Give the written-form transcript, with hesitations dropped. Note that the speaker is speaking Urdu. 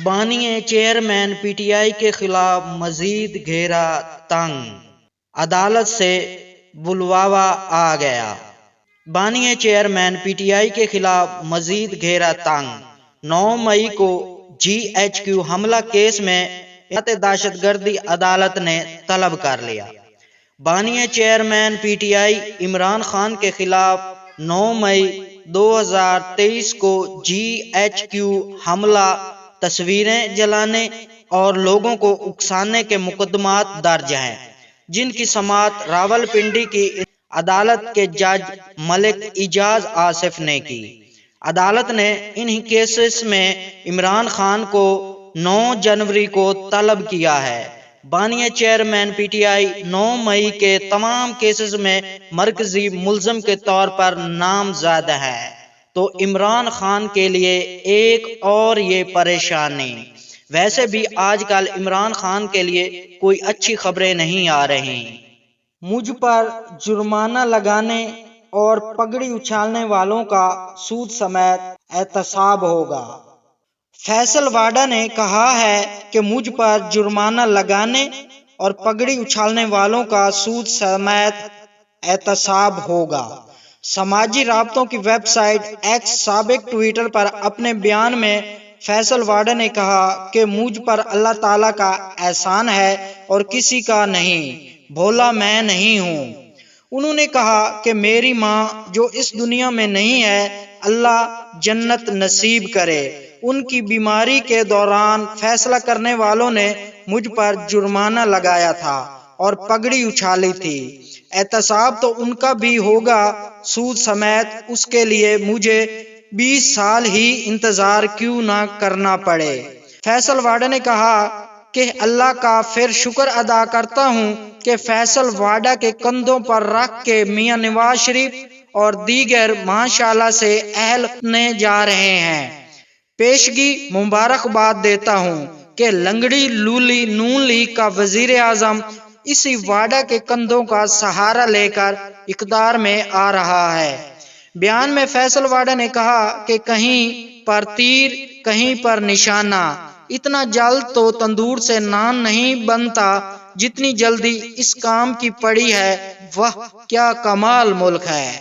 بانی چیئرمین پی ٹی آئی کے خلاف مزید گھیرا تنگ، عدالت سے بلواوا آ گیا۔ بانی چیئرمین پی ٹی آئی کے خلاف مزید گھیرا تنگ، 9 مئی کو جی ایچ کیو حملہ کیس میں دہشت گردی عدالت نے طلب کر لیا۔ بانی chairman P T I Imran Khan کے خلاف 9 مئی 2023 کو جی ایچ کیو حملہ، تصویریں جلانے اور لوگوں کو اکسانے کے مقدمات درج ہیں، جن کی سماعت راولپنڈی کی عدالت کے جج ملک اعجاز آصف نے کی۔ عدالت نے انہی کیسز میں عمران خان کو 9 جنوری کو طلب کیا ہے۔ بانی چیئرمین پی ٹی آئی 9 مئی کے تمام کیسز میں مرکزی ملزم کے طور پر نامزد ہے، تو عمران خان کے لیے ایک اور یہ پریشانی۔ ویسے بھی آج کل عمران خان کے لیے کوئی اچھی خبریں نہیں آ رہی۔ مجھ پر جرمانہ لگانے اور پگڑی اچھالنے والوں کا سود سمیت احتساب ہوگا۔ فیصل واڈا نے کہا ہے کہ مجھ پر جرمانہ لگانے اور پگڑی اچھالنے والوں کا سود سمیت احتساب ہوگا۔ سماجی رابطوں کی ویب سائٹ ایکس سابق ٹویٹر پر اپنے بیان میں فیصل واڈا نے کہا کہ مجھ پر اللہ تعالیٰ کا احسان ہے اور کسی کا نہیں، بھولا میں نہیں ہوں۔ انہوں نے کہا کہ میری ماں جو اس دنیا میں نہیں ہے، اللہ جنت نصیب کرے۔ ان کی بیماری کے دوران فیصلہ کرنے والوں نے مجھ پر جرمانہ لگایا تھا اور پگڑی اچھالی تھی۔ احتساب تو ان کا بھی ہوگا سود سمیت، اس کے لیے مجھے 20 سال ہی انتظار کیوں نہ کرنا پڑے۔ فیصل واڈا نے کہا کہ اللہ کا پھر شکر ادا کرتا ہوں کہ فیصل واڈا کے کندھوں پر رکھ کے میاں نواز شریف اور دیگر ماشاءاللہ سے اہل نے جا رہے ہیں۔ پیشگی مبارکباد دیتا ہوں کہ لنگڑی لولی نون لیگ کا وزیر اعظم اسی واڈا کے کندھوں کا سہارا لے کر اقتدار میں آ رہا ہے۔ بیان میں فیصل واڈا نے کہا کہ کہیں پر تیر کہیں پر نشانہ، اتنا جلد تو تندور سے نان نہیں بنتا جتنی جلدی اس کام کی پڑی ہے، وہ کیا کمال ملک ہے۔